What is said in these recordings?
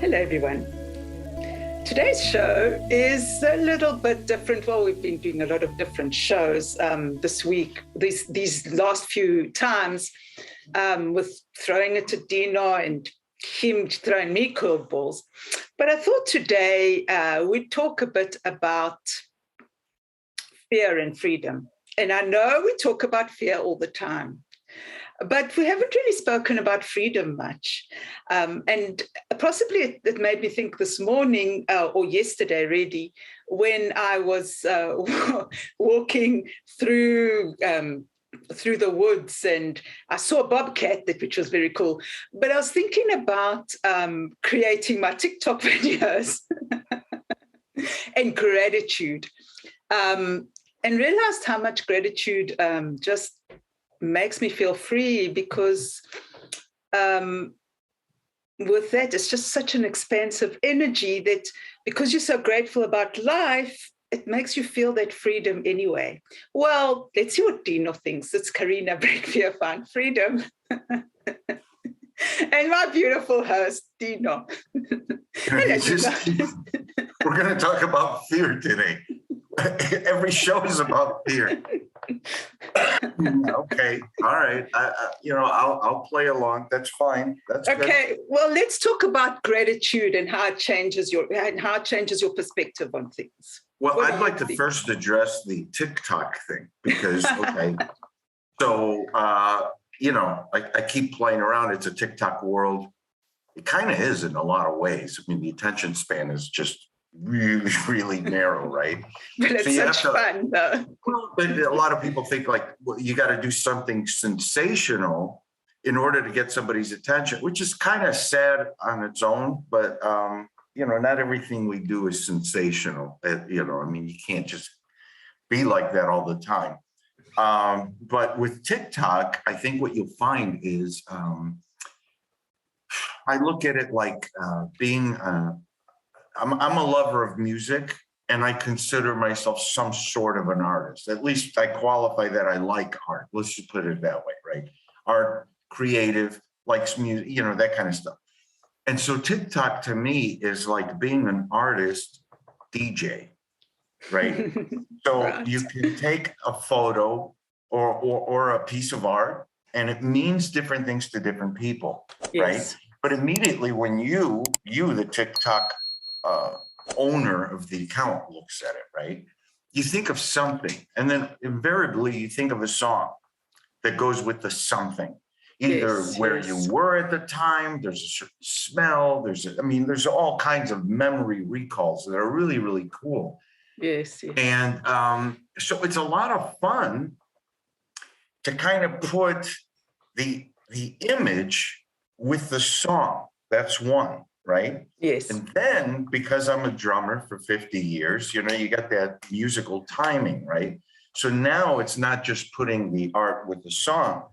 Hello, everyone. Today's show is a little bit different. Well, we've been doing a lot of different shows this week, these last few times, with throwing it to Dino and him throwing me curveballs. But I thought today we'd talk a bit about fear and freedom. And I know we talk about fear all the time, but we haven't really spoken about freedom much. And possibly it made me think this morning or yesterday, really, when I was walking through the woods and I saw a bobcat, which was very cool. But I was thinking about creating my TikTok videos and gratitude, and realized how much gratitude just makes me feel free, because with that, it's just such an expansive energy that because you're so grateful about life, it makes you feel that freedom anyway. Well, let's see what Dino thinks. It's Carina, Break Fear, Find Freedom. And my beautiful host, Dino. Hello, Dino. We're going to talk about fear today. Every show is about fear. Okay, all right. I'll play along. That's fine. That's okay. Good. Well, let's talk about gratitude and how it changes your perspective on things. Well, I'd like to first address the TikTok thing because so I keep playing around. It's a TikTok world. It kind of is in a lot of ways. I mean, the attention span is just really, really narrow, right? But it's such fun, though. Well, but a lot of people think you got to do something sensational in order to get somebody's attention, which is kind of sad on its own. But not everything we do is sensational. You can't just be like that all the time. But with TikTok, I think what you'll find is I look at it like being. I'm a lover of music, and I consider myself some sort of an artist. At least I qualify that I like art. Let's just put it that way, right? Art, creative, likes music, that kind of stuff. And so TikTok to me is like being an artist DJ, right? So right. You can take a photo or a piece of art, and it means different things to different people, yes. Right? But immediately when you the TikTok owner of the account looks at it, right? You think of something, and then invariably you think of a song that goes with the something. Either where you were at the time, there's a certain smell, there's all kinds of memory recalls that are really, really cool. Yes. And so it's a lot of fun to kind of put the image with the song. That's one. Right? Yes. And then because I'm a drummer for 50 years, you got that musical timing, right? So now it's not just putting the art with the song,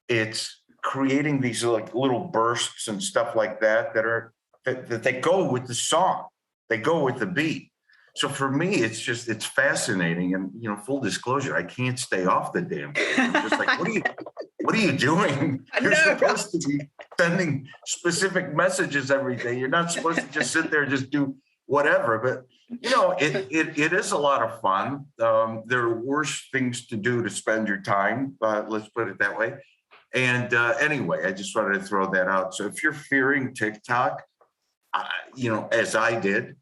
it's creating these like little bursts and stuff like that that they go with the song. They go with the beat. So for me, it's fascinating. And, full disclosure, I can't stay off the damn thing. I'm just like, what are you doing? You're supposed to be sending specific messages every day. You're not supposed to just sit there and just do whatever. But, it is a lot of fun. There are worse things to do to spend your time. Let's put it that way. And anyway, I just wanted to throw that out. So if you're fearing TikTok, as I did,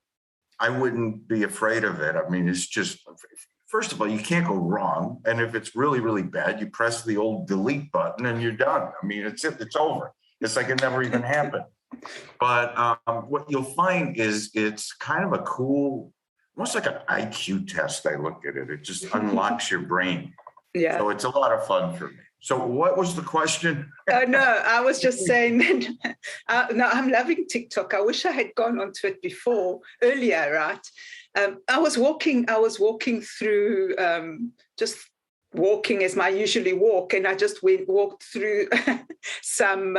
I wouldn't be afraid of it. I mean, it's just, first of all, you can't go wrong. And if it's really, really bad, you press the old delete button and you're done. I mean, it's over. It's like it never even happened. But what you'll find is it's kind of a cool, almost like an IQ test. I look at it. It just unlocks your brain. Yeah. So it's a lot of fun for me. So what was the question? No, I was just saying that no, I'm loving TikTok. I wish I had gone onto it earlier, right? I was walking through, just walking as I usually walk, and I just walked through some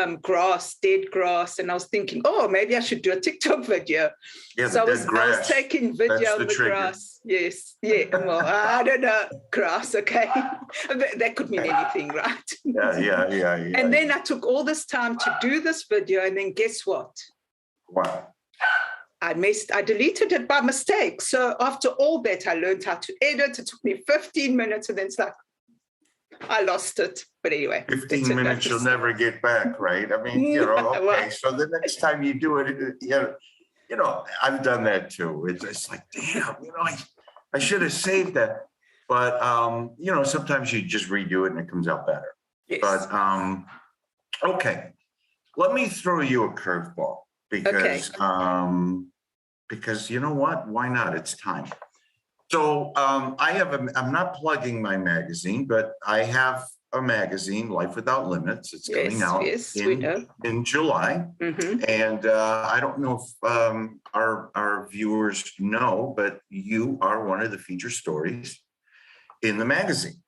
dead grass, and I was thinking, oh, maybe I should do a TikTok video. Yeah, so I was taking video of the grass. Yes, yeah. Well, I don't know, grass. Okay, that could mean anything, right? Yeah. And then I took all this time to do this video, and then guess what? Wow. I deleted it by mistake. So after all that, I learned how to edit. It took me 15 minutes, and then it's like, I lost it. But anyway. 15 minutes you'll never get back, right? I mean, okay, so the next time you do it, I've done that too. It's like, damn, I should have saved that. But, sometimes you just redo it and it comes out better. Yes. But, okay, let me throw you a curveball because you know what? Why not? It's time. So I'm not plugging my magazine, but I have a magazine, Life Without Limits. It's coming out in July. Mm-hmm. And I don't know if our viewers know, but you are one of the feature stories in the magazine.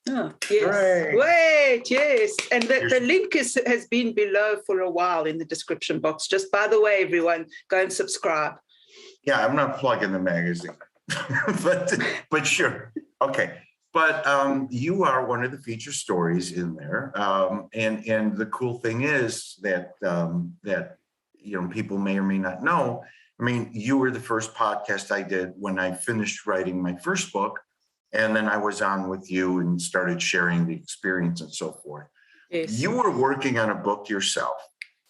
Oh, yes. Right. Wait, yes. And the link has been below for a while in the description box. Just by the way, everyone, go and subscribe. Yeah, I'm not plugging the magazine. but sure. Okay. But you are one of the feature stories in there. And the cool thing is that people may or may not know. I mean, you were the first podcast I did when I finished writing my first book. And then I was on with you and started sharing the experience and so forth. Yes. You were working on a book yourself,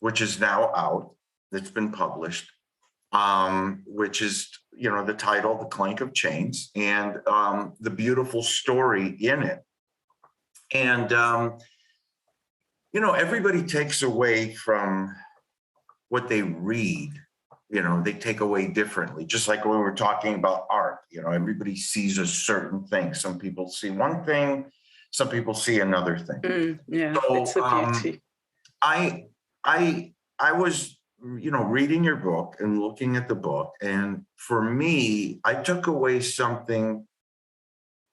which is now out, that's been published. Which is, the title, The Clank of Chains, and the beautiful story in it. And, everybody takes away from what they read, they take away differently. Just like when we were talking about art, everybody sees a certain thing. Some people see one thing, some people see another thing. Yeah, so, it's a beauty. I was reading your book and looking at the book. And for me, I took away something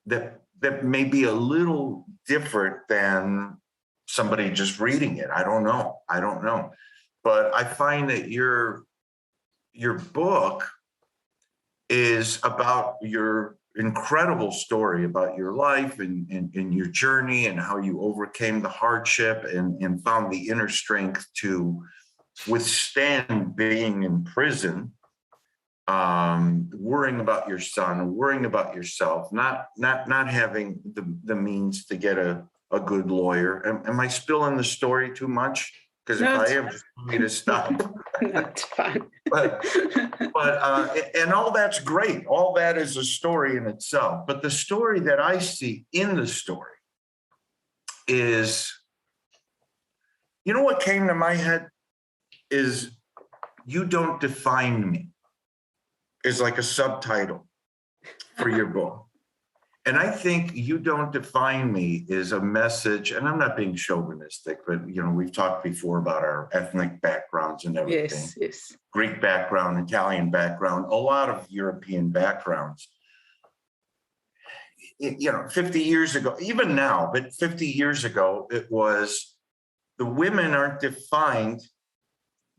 that may be a little different than somebody just reading it. I don't know. But I find that your book is about your incredible story about your life and your journey and how you overcame the hardship and found the inner strength to withstand being in prison, worrying about your son, worrying about yourself, not having the means to get a good lawyer. Am I spilling the story too much? Because if I am, just tell me to stop. That's fine. but and all that's great. All that is a story in itself. But the story that I see in the story is, what came to my head is "You Don't Define Me" is like a subtitle for your book. And I think "You Don't Define Me" is a message, and I'm not being chauvinistic, but we've talked before about our ethnic backgrounds and everything. Yes. Greek background, Italian background, a lot of European backgrounds. 50 years ago, even now, but 50 years ago, it was the women aren't defined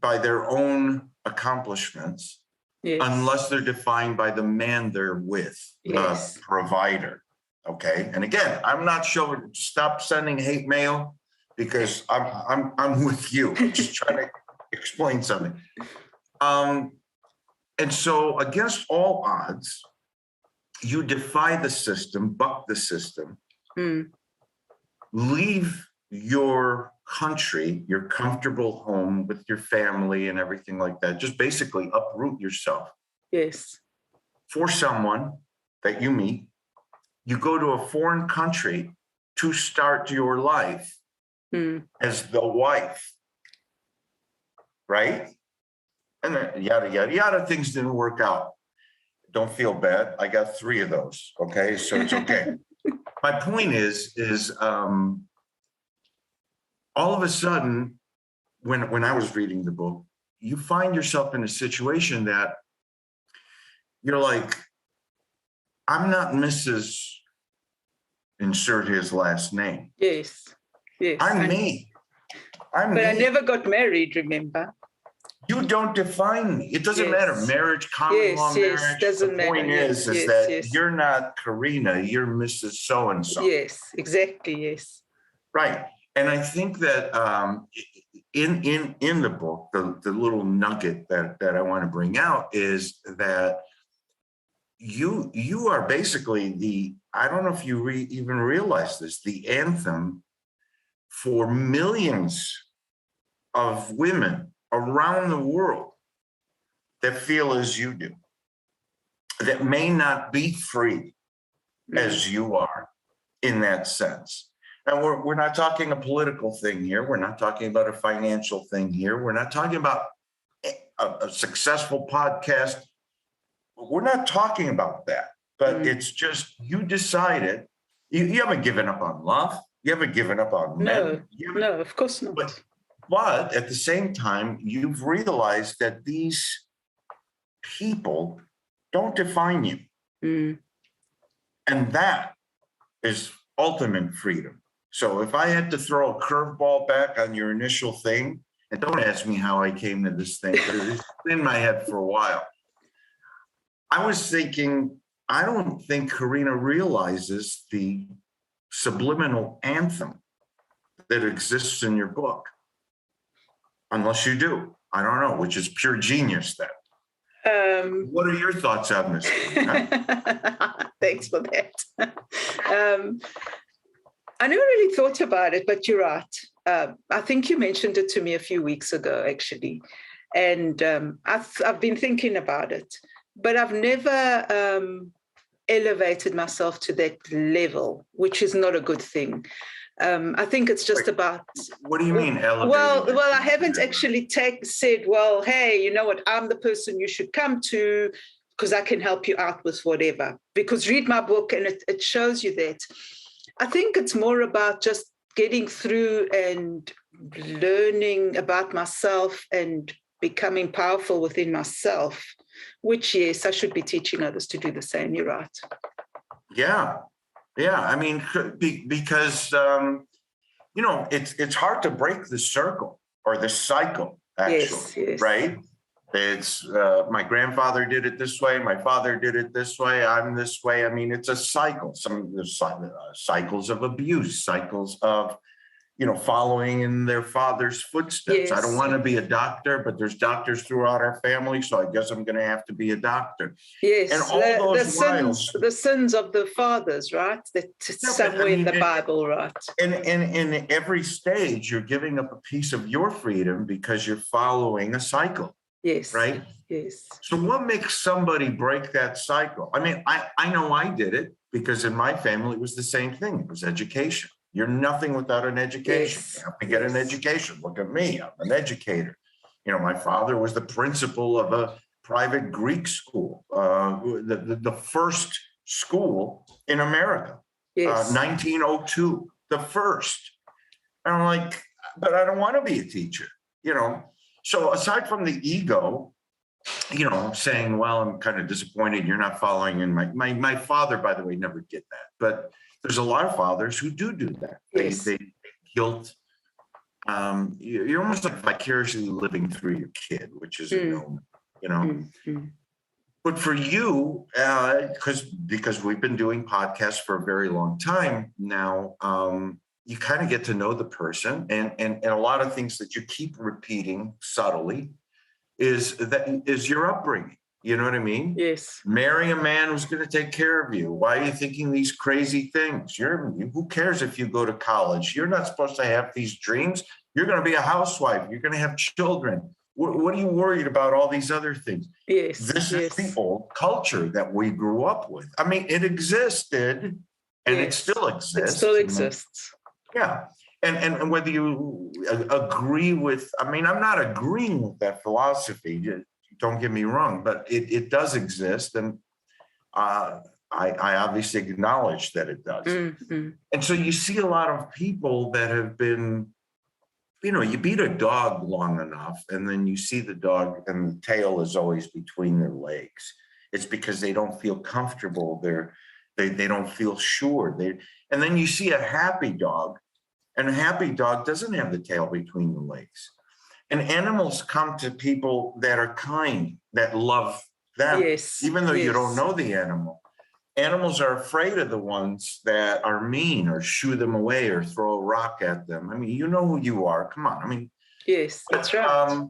by their own accomplishments, unless they're defined by the man they're with, the provider. Okay. And again, I'm not sure. Stop sending hate mail because I'm with you. I'm just trying to explain something. And so, against all odds, you defy the system, buck the system, leave your country, your comfortable home with your family and everything like that. Just basically uproot yourself. Yes. For someone that you meet, you go to a foreign country to start your life as the wife, right? And then yada, yada, yada, things didn't work out. Don't feel bad. I got 3 of those. Okay. So it's okay. My point is all of a sudden, when I was reading the book, you find yourself in a situation that you're like, I'm not Mrs. Insert his last name. Yes. I'm me. But I never got married, remember? You don't define me. It doesn't matter. Marriage, common law marriage. Doesn't matter. The point is that you're not Carina, you're Mrs. So-and-so. Yes, exactly, yes. Right. And I think that in the book, the little nugget that I want to bring out is that you are basically I don't know if you even realize this, the anthem for millions of women around the world that feel as you do, that may not be free as you are in that sense. And we're not talking a political thing here. We're not talking about a financial thing here. We're not talking about a successful podcast. We're not talking about that, but it's just you decided you haven't given up on love. You haven't given up on men. No, of course not. But at the same time, you've realized that these people don't define you. And that is ultimate freedom. So if I had to throw a curveball back on your initial thing, and don't ask me how I came to this thing, but it's been in my head for a while. I was thinking, I don't think Carina realizes the subliminal anthem that exists in your book. Unless you do. I don't know, which is pure genius then. What are your thoughts on this? Thanks for that. I never really thought about it, but you're right. I think you mentioned it to me a few weeks ago, actually. And I've been thinking about it. But I've never elevated myself to that level, which is not a good thing. I think it's just about. What do you mean elevated? Well, I haven't actually said, well, hey, you know what? I'm the person you should come to because I can help you out with whatever. Because read my book and it shows you that. I think it's more about just getting through and learning about myself and becoming powerful within myself. Which, yes, I should be teaching others to do the same. You're right. Yeah. I mean, because, it's hard to break the circle or the cycle, actually, yes. Right? It's my grandfather did it this way. My father did it this way. I'm this way. I mean, it's a cycle. There's cycles of abuse, cycles of following in their father's footsteps. Yes. I don't want to be a doctor, but there's doctors throughout our family, so I guess I'm going to have to be a doctor. Yes, and all the sins of the fathers, right? That's somewhere in the Bible, right? And in every stage, you're giving up a piece of your freedom because you're following a cycle. Yes. Right? Yes. So what makes somebody break that cycle? I mean, I know I did it because in my family, it was the same thing. It was education. You're nothing without an education. Yes. You have to get an education. Look at me. I'm an educator. My father was the principal of a private Greek school, the first school in America, Yes. 1902, the first. And I'm like, but I don't want to be a teacher, So aside from the ego, saying, well, I'm kind of disappointed you're not following in my father, by the way, never did that. But there's a lot of fathers who do that. Yes. They guilt. You're almost like vicariously living through your kid, which is a no, But for you, because we've been doing podcasts for a very long time now, you kind of get to know the person, and a lot of things that you keep repeating subtly is your upbringing. You know what I mean? Yes. Marry a man who's going to take care of you. Why are you thinking these crazy things? Who cares if you go to college? You're not supposed to have these dreams. You're going to be a housewife. You're going to have children. What are you worried about all these other things? Yes. This is the old culture that we grew up with. I mean, it existed and it still exists. It still exists. Yeah. And whether you agree with, I mean, I'm not agreeing with that philosophy. Don't get me wrong, but it does exist. And I obviously acknowledge that it does. Mm-hmm. And so you see a lot of people that have been, you beat a dog long enough and then you see the dog and the tail is always between their legs. It's because they don't feel comfortable. They don't feel sure. And then you see a happy dog, and a happy dog doesn't have the tail between the legs. And animals come to people that are kind, that love them, even though you don't know the animal. Animals are afraid of the ones that are mean or shoo them away or throw a rock at them. I mean, you know who you are. Come on. I mean, Yes, that's right.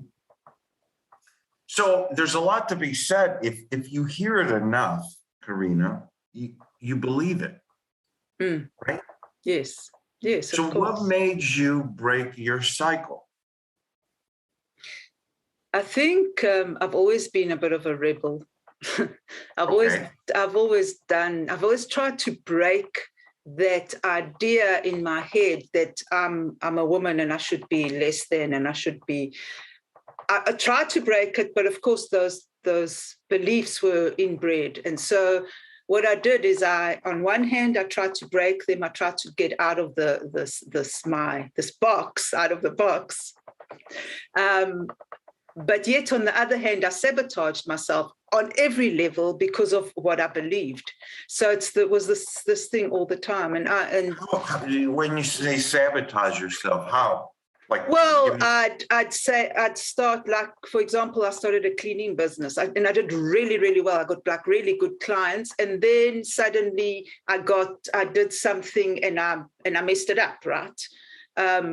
So there's a lot to be said. If you hear it enough, Carina, you believe it, right? Yes, yes, So of course. what made you break your cycle? I think I've always been a bit of a rebel. I've Okay. always tried to break that idea in my head that I'm a woman and I should be less than, and I should be. I tried to break it, but of course those beliefs were inbred, and so what I did is on one hand, I tried to break them. I tried to get out of this box, out of the box. But yet, on the other hand, I sabotaged myself on every level because of what I believed. So there was this thing all the time. When you say sabotage yourself, how? Like, well, I'd say I'd start, like, for example, I started a cleaning business, and I did really, really well. I got like really good clients, and then suddenly I did something and I messed it up, right?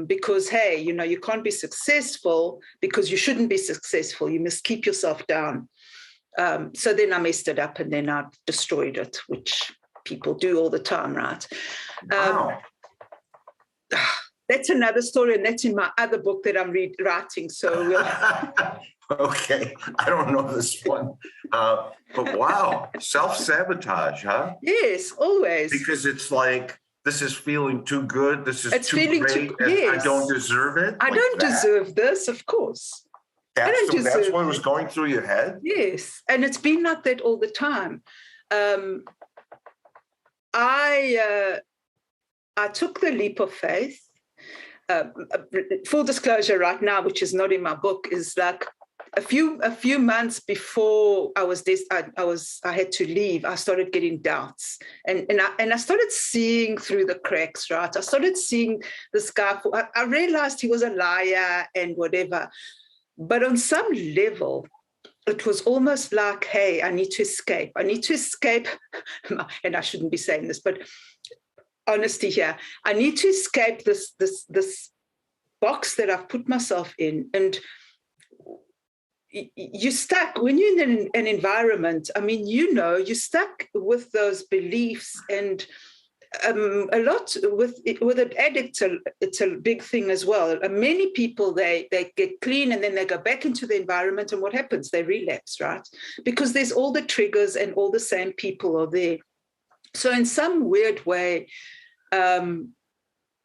Because, hey, you can't be successful because you shouldn't be successful. You must keep yourself down. So then I messed it up and then I destroyed it, which people do all the time, right? wow. That's another story, and that's in my other book that I'm writing. So okay, I don't know this one, but wow, self-sabotage, huh? Yes, always. Because it's like, this is feeling too good. This is too great. Yes. I don't deserve it. I don't deserve this, of course. That's what was going through your head? Yes. And it's been like that all the time. I took the leap of faith. Full disclosure right now, which is not in my book, is like a few months before I had to leave, I started getting doubts, and I started seeing through the cracks, right? I started seeing this guy. I realized he was a liar and whatever, but on some level, it was almost like, hey, I need to escape. I need to escape, and I shouldn't be saying this, but honesty here. I need to escape this box that I've put myself in, and you're stuck when you're in an environment. I mean, you're stuck with those beliefs, and a lot with an addict. It's a big thing as well. Many people they get clean and then they go back into the environment, and what happens? They relapse, right? Because there's all the triggers and all the same people are there. So in some weird way, I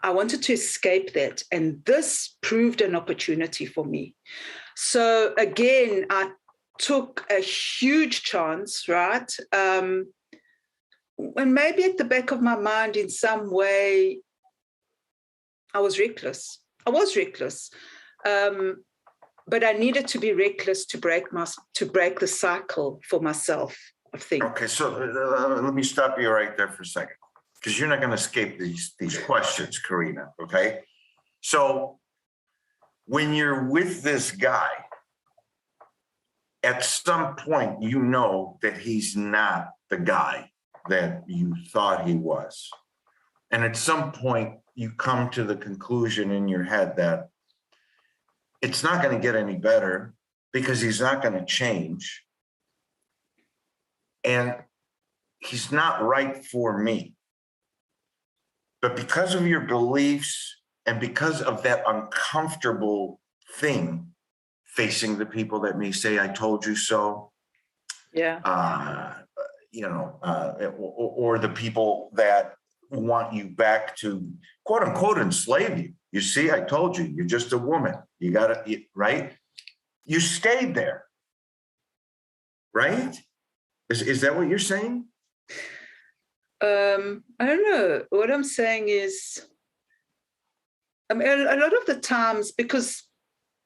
wanted to escape that, and this proved an opportunity for me. So again, I took a huge chance, right? And maybe at the back of my mind, in some way, I was reckless. But I needed to be reckless to break the cycle for myself, I think. Okay, so let me stop you right there for a second, because you're not going to escape these questions, Carina, okay? So when you're with this guy, at some point, you know that he's not the guy that you thought he was. And at some point, you come to the conclusion in your head that it's not going to get any better because he's not going to change. And he's not right for me. But because of your beliefs and because of that uncomfortable thing facing the people that may say, I told you so. Yeah. Or the people that want you back to, quote unquote, enslave you. You see, I told you, you're just a woman. You got to, right? You stayed there, right? Is that what you're saying? I don't know. What I'm saying is, I mean, a lot of the times, because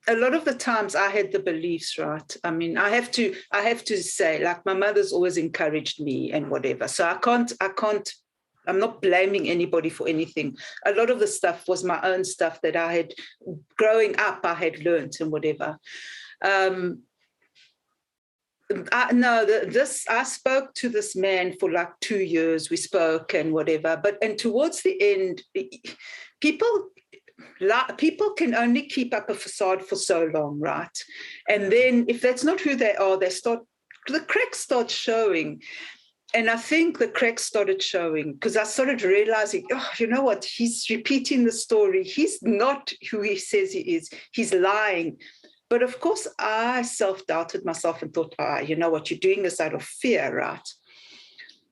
a lot of the times I had the beliefs, right? I mean, I have to say, like, my mother's always encouraged me and whatever. So I'm not blaming anybody for anything. A lot of the stuff was my own stuff that I had, growing up, I had learned and whatever. I spoke to this man for like 2 years. We spoke and whatever, and towards the end, people, people can only keep up a facade for so long, right? And then if that's not who they are, the cracks start showing. And I think the cracks started showing because I started realizing, oh, you know what? He's repeating the story. He's not who he says he is. He's lying. But of course, I self-doubted myself and thought, you know what? You're doing this out of fear, right?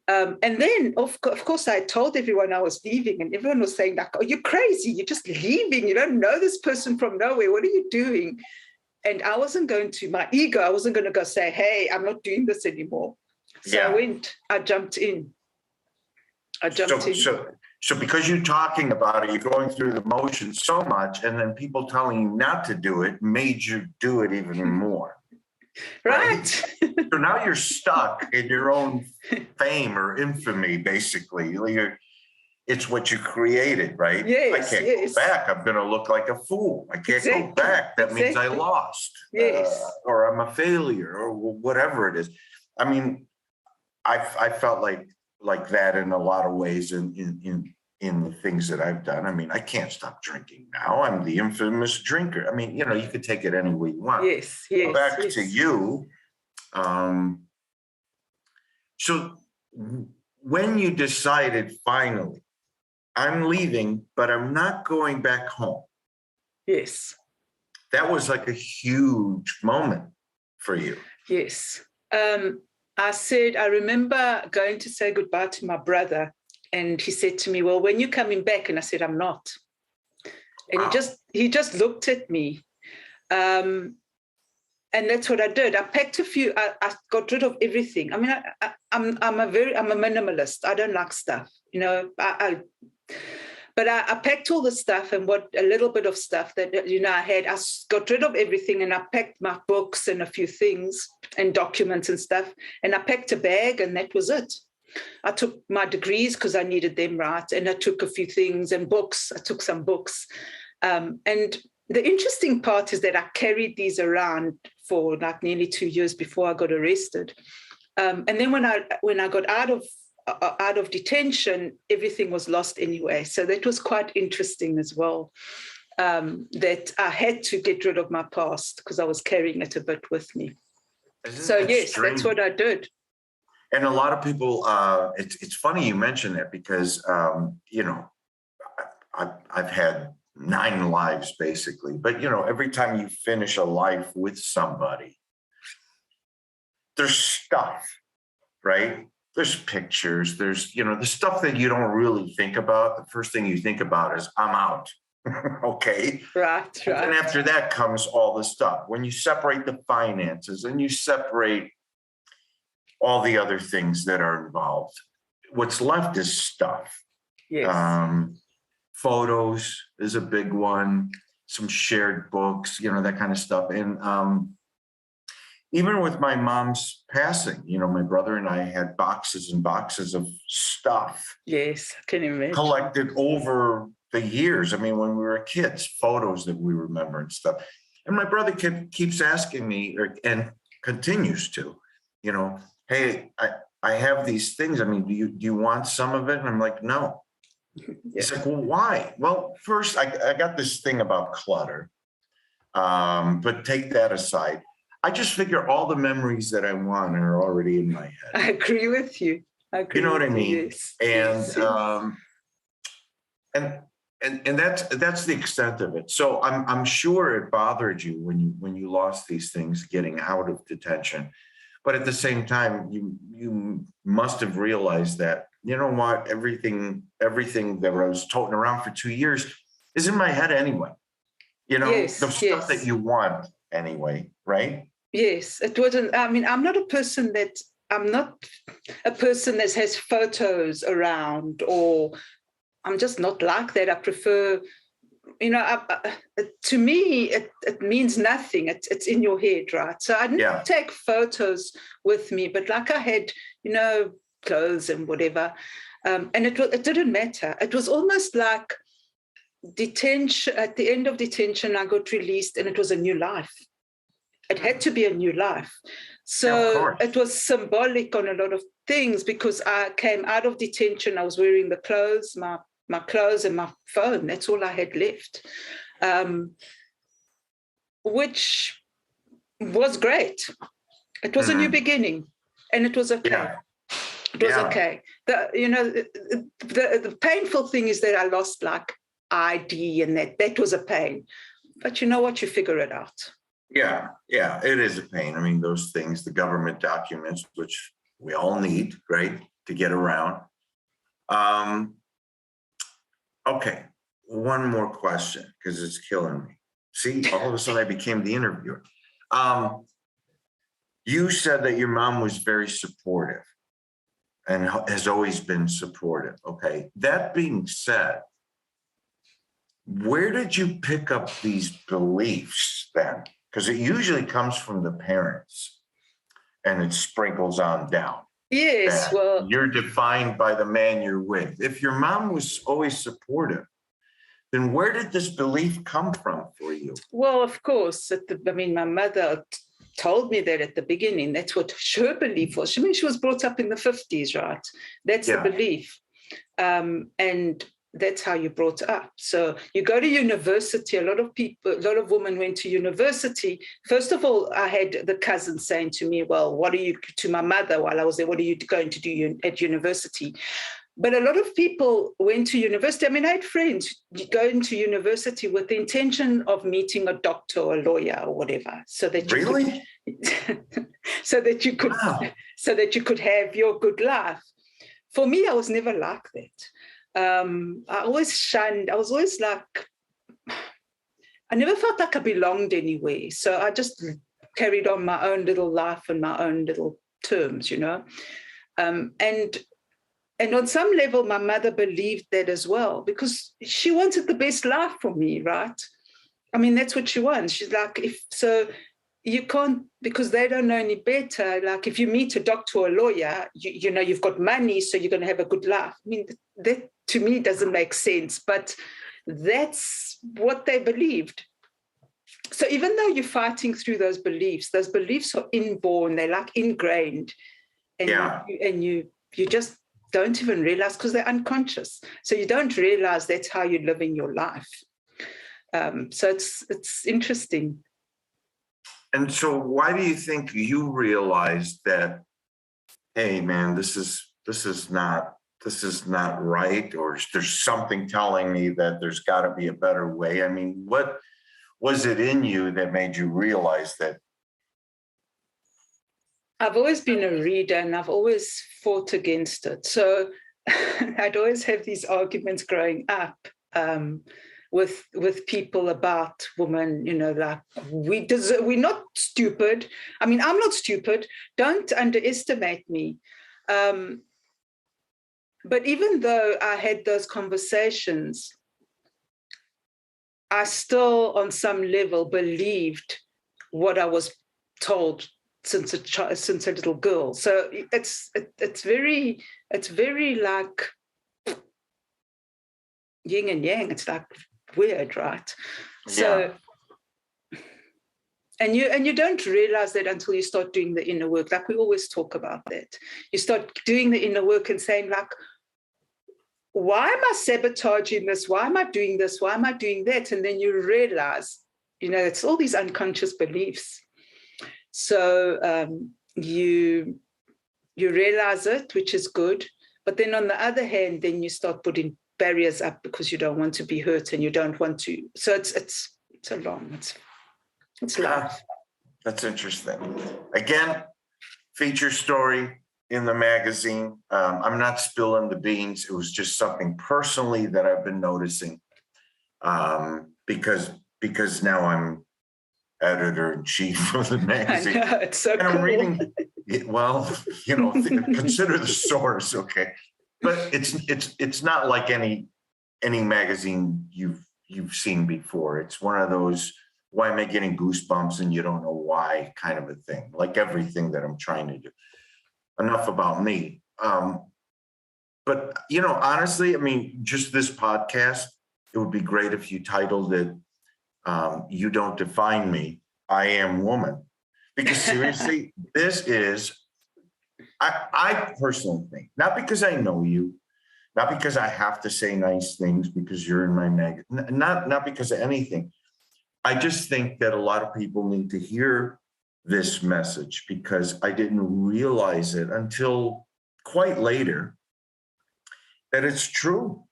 And then, of course, I told everyone I was leaving, and everyone was saying, like, oh, you're crazy. You're just leaving. You don't know this person from nowhere. What are you doing? And I wasn't going to, my ego, I wasn't going to go say, hey, I'm not doing this anymore. So I jumped in. So because you're talking about it, you're going through the motions so much, and then people telling you not to do it made you do it even more. Right. So now you're stuck in your own fame or infamy, basically. It's what you created, right? Yes, I can't go back. I'm going to look like a fool. I can't go back. That means I lost. Yes. Or I'm a failure, or whatever it is. I mean, I felt like that in a lot of ways in the things that I've done. I mean, I can't stop drinking now. I'm the infamous drinker. I mean, you could take it any way you want. Yes. Back to you. So when you decided finally, I'm leaving, but I'm not going back home. Yes. That was like a huge moment for you. Yes. I remember going to say goodbye to my brother, and he said to me, well, when you're coming back? And I said, I'm not. And he just looked at me. And that's what I did. I packed I got rid of everything. I mean, I'm a minimalist. I don't like stuff, but I packed all the stuff, and what a little bit of stuff that, I had, I got rid of everything, and I packed my books and a few things and documents and stuff, and I packed a bag, and that was it. I took my degrees because I needed them, right? And I took a few things and books. I took some books. And the interesting part is that I carried these around for like nearly 2 years before I got arrested. And then when I got out of detention, everything was lost anyway. So that was quite interesting as well, that I had to get rid of my past because I was carrying it a bit with me. Yes, that's what I did. And a lot of people, it's funny you mention that because, I've had 9 lives basically, but, every time you finish a life with somebody, there's stuff, right? There's pictures, there's, the stuff that you don't really think about. The first thing you think about is, I'm out. Okay. Right. And after that comes all the stuff. When you separate the finances and you separate all the other things that are involved, what's left is stuff. Yes. Photos is a big one, some shared books, that kind of stuff. And even with my mom's passing, my brother and I had boxes and boxes of stuff. Yes, I can imagine. Collected over the years. I mean, when we were kids, photos that we remember and stuff. And my brother keeps asking me, and continues to, hey, I have these things. I mean, do you want some of it? And I'm like, no. Yeah. He's like, well, why? Well, first, I got this thing about clutter, but take that aside. I just figure all the memories that I want are already in my head. I agree with you. You know what I mean? Yes. And and that's the extent of it. So I'm sure it bothered you when you lost these things getting out of detention. But at the same time, you must have realized that, you know what, everything that I was toting around for 2 years is in my head anyway. The stuff that you want anyway, right? Yes, it wasn't. I mean, I'm not a person that has photos around, or I'm just not like that. I prefer, to me, it means nothing. It's in your head, right? So I didn't take photos with me, but like I had, clothes and whatever. And it didn't matter. It was almost like detention. At the end of detention, I got released, and it was a new life. It had to be a new life. So it was symbolic on a lot of things, because I came out of detention. I was wearing the clothes, my my clothes and my phone. That's all I had left, which was great. It was a new beginning, and it was okay. Yeah. It was okay. The painful thing is that I lost like ID, and that was a pain. But you know what? You figure it out. Yeah, it is a pain. I mean, those things, the government documents, which we all need, right, to get around. Okay, one more question, because it's killing me. See, all of a sudden I became the interviewer. You said that your mom was very supportive and has always been supportive. Okay, that being said, where did you pick up these beliefs then? Because it usually comes from the parents and it sprinkles on down. Yes, well, you're defined by the man you're with. If your mom was always supportive, then where did this belief come from for you? Well, of course, my mother told me that at the beginning. That's what her belief was. She was brought up in the 50s, right? That's the belief. And that's how you're brought up. So you go to university. A lot of women went to university. First of all, I had the cousin saying to me, well, to my mother while I was there, what are you going to do at university? But a lot of people went to university. I mean, I had friends going to university with the intention of meeting a doctor or a lawyer or whatever, so that so that you could have your good life. For me, I was never like that. I always shunned. I was always like, I never felt like I belonged anywhere. So I just carried on my own little life and my own little terms, you know. And on some level, my mother believed that as well, because she wanted the best life for me, right? I mean, that's what she wants. She's like, you can't, because they don't know any better. Like if you meet a doctor or a lawyer, you know, you've got money, so you're going to have a good life. I mean, that to me doesn't make sense, but that's what they believed. So even though you're fighting through those beliefs are inborn, they're like ingrained. And you just don't even realize, because they're unconscious. So you don't realize that's how you're living your life. So it's interesting. And so why do you think you realized that, hey man, this is not right, or there's something telling me that there's got to be a better way? I mean, what was it in you that made you realize that? I've always been a reader, and I've always fought against it. So I'd always have these arguments growing up with people about women, you know, like we're not stupid. I mean, I'm not stupid. Don't underestimate me. But even though I had those conversations, I still, on some level, believed what I was told since a little girl. So it's very like yin and yang. It's like weird, right? So and you don't realize that until you start doing the inner work. Like we always talk about that. You start doing the inner work and saying, like, why am I sabotaging this? Why am I doing this? Why am I doing that? And then you realize, you know, it's all these unconscious beliefs. So you realize it, which is good. But then on the other hand, then you start putting barriers up because you don't want to be hurt and you don't want to. So it's life. That's interesting. Again, feature story in the magazine. I'm not spilling the beans. It was just something personally that I've been noticing because now I'm editor-in-chief of the magazine. I know, it's so cool. I'm reading it, well, you know, consider the source, okay? But it's not like any magazine you've seen before. It's one of those, why am I getting goosebumps and you don't know why kind of a thing, like everything that I'm trying to do. Enough about me. But, you know, honestly, I mean, just this podcast, it would be great if you titled it, You Don't Define Me, I Am Woman. Because seriously, this is, I personally think, not because I know you, not because I have to say nice things because you're in my magazine, not because of anything. I just think that a lot of people need to hear this message because I didn't realize it until quite later that it's true,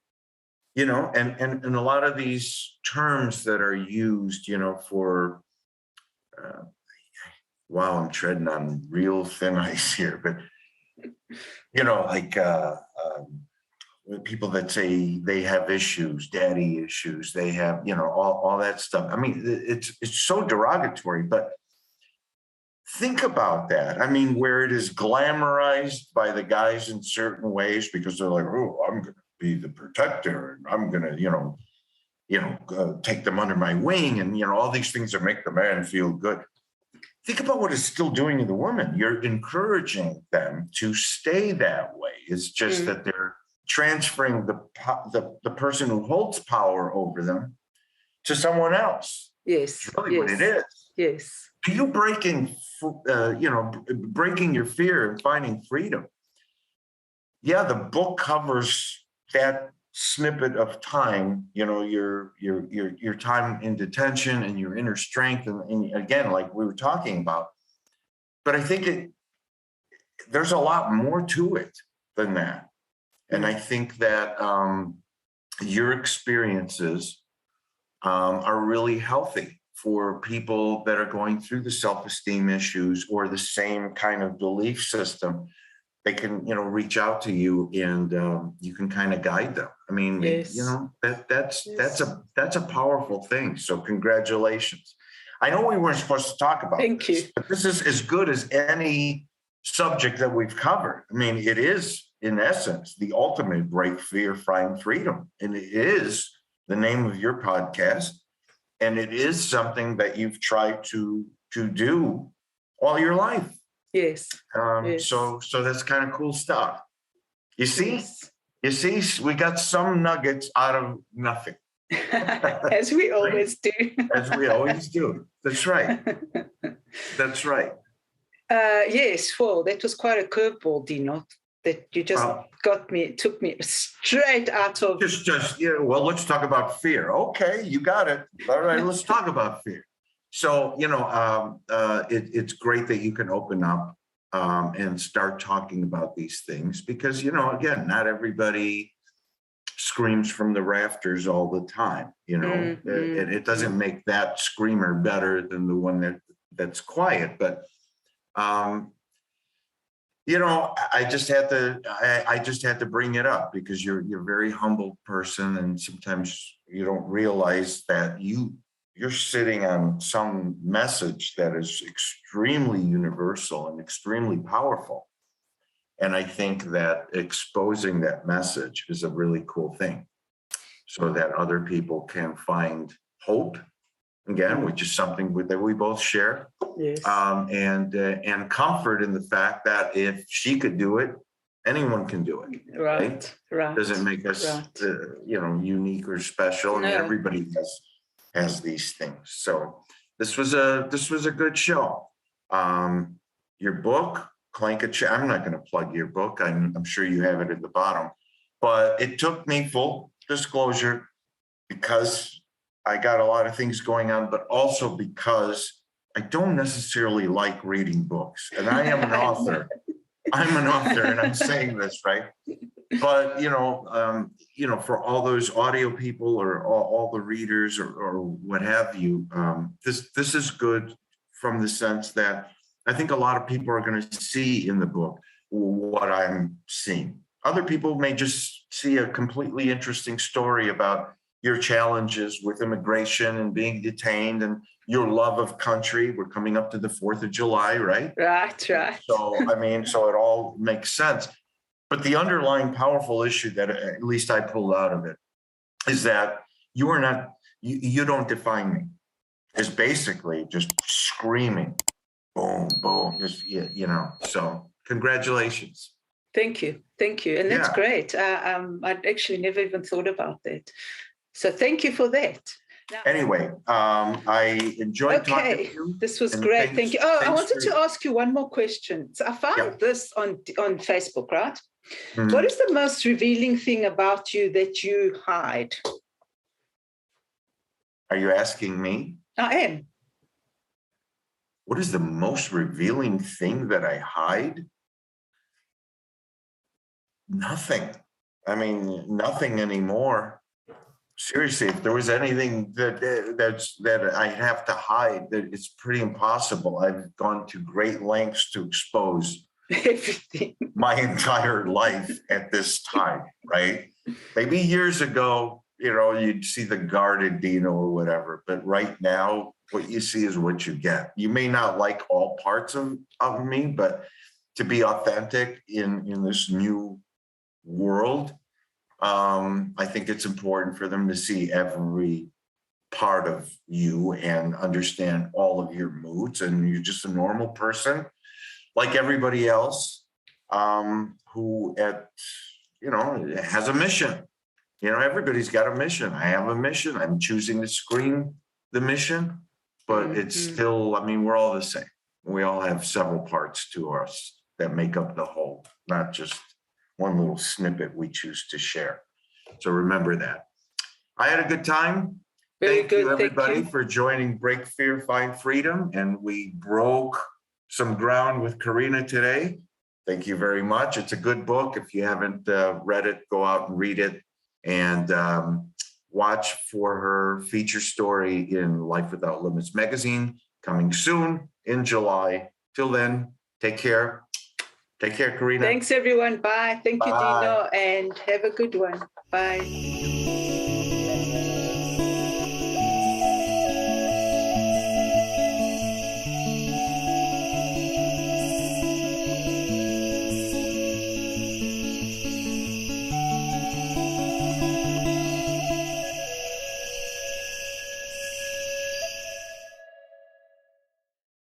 you know, and a lot of these terms that are used, you know, for, wow, I'm treading on real thin ice here, but, you know, like people that say they have issues, daddy issues, they have, you know, all that stuff. I mean, it's so derogatory, but think about that. I mean, where it is glamorized by the guys in certain ways because they're like, oh, I'm going to be the protector and I'm going to, take them under my wing and, you know, all these things that make the man feel good. Think about what it's still doing to the woman. You're encouraging them to stay that way. It's just that they're transferring the person who holds power over them to someone else. Yes. It's really what it is. Yes. Do you breaking your fear and finding freedom? Yeah, the book covers that snippet of time, you know, your time in detention and your inner strength. And again, like we were talking about, but I think there's a lot more to it than that. And I think that your experiences are really healthy for people that are going through the self-esteem issues or the same kind of belief system. They can, you know, reach out to you and you can kind of guide them. I mean, you know, that's a powerful thing. So congratulations. I know we weren't supposed to talk about this, but this is as good as any subject that we've covered. I mean, it is, in essence, the ultimate break fear, find freedom. And it is the name of your podcast. And it is something that you've tried to do all your life. Yes. So that's kind of cool stuff. You see, we got some nuggets out of nothing. As we always do. As we always do. That's right. That's right. Yes, well, that was quite a curveball, Dino, that you just took me straight out of. Well, let's talk about fear. Okay, you got it. All right, let's talk about fear. So, you know, it's great that you can open up and start talking about these things because, you know, again, not everybody screams from the rafters all the time, you know. It doesn't make that screamer better than the one that's quiet, but you know, I just had to bring it up because you're a very humble person, and sometimes you don't realize that you're sitting on some message that is extremely universal and extremely powerful. And I think that exposing that message is a really cool thing, so that other people can find hope. Again, which is something that we both share, yes. And comfort in the fact that if she could do it, anyone can do it. Right. Doesn't make us, you know, unique or special. No. And everybody has these things. So this was a good show. Your book, Clank a Chair. I'm not going to plug your book. I'm sure you have it at the bottom, but it took me, full disclosure, because I got a lot of things going on, but also because I don't necessarily like reading books. And I am an author. I'm an author, and I'm saying this, right? But, you know, for all those audio people or all the readers or what have you, this is good from the sense that I think a lot of people are going to see in the book what I'm seeing. Other people may just see a completely interesting story about your challenges with immigration and being detained and your love of country. We're coming up to the 4th of July, right? Right. So, I mean, so it all makes sense. But the underlying powerful issue that at least I pulled out of it is that you don't define me. It's basically just screaming, boom, boom, just, you know, so congratulations. Thank you. And that's great. I'd actually never even thought about that. So thank you for that. Now, anyway, I enjoyed talking to you. This was great. Thank you. I wanted to ask you one more question. So I found this on Facebook, right? What is the most revealing thing about you that you hide? Are you asking me? I am. What is the most revealing thing that I hide? Nothing. I mean, nothing anymore. Seriously, if there was anything that I have to hide, that it's pretty impossible. I've gone to great lengths to expose Everything. my entire life at this time, right? Maybe years ago, you'd see the guarded Dino or whatever, but right now, what you see is what you get. You may not like all parts of me, but to be authentic in this new world, I think it's important for them to see every part of you and understand all of your moods. And you're just a normal person like everybody else, who has a mission. Everybody's got a mission. I have a mission. I'm choosing to screen the mission, but it's still, we're all the same. We all have several parts to us that make up the whole, not just one little snippet we choose to share. So remember that. I had a good time. Thank you, everybody, for joining Break Fear, Find Freedom. And we broke some ground with Carina today. Thank you very much. It's a good book. If you haven't read it, go out and read it. And watch for her feature story in Life Without Limits magazine, coming soon in July. Till then, take care. Take care, Carina. Thanks, everyone. Bye. Thank you, Bye. Dino, and have a good one. Bye.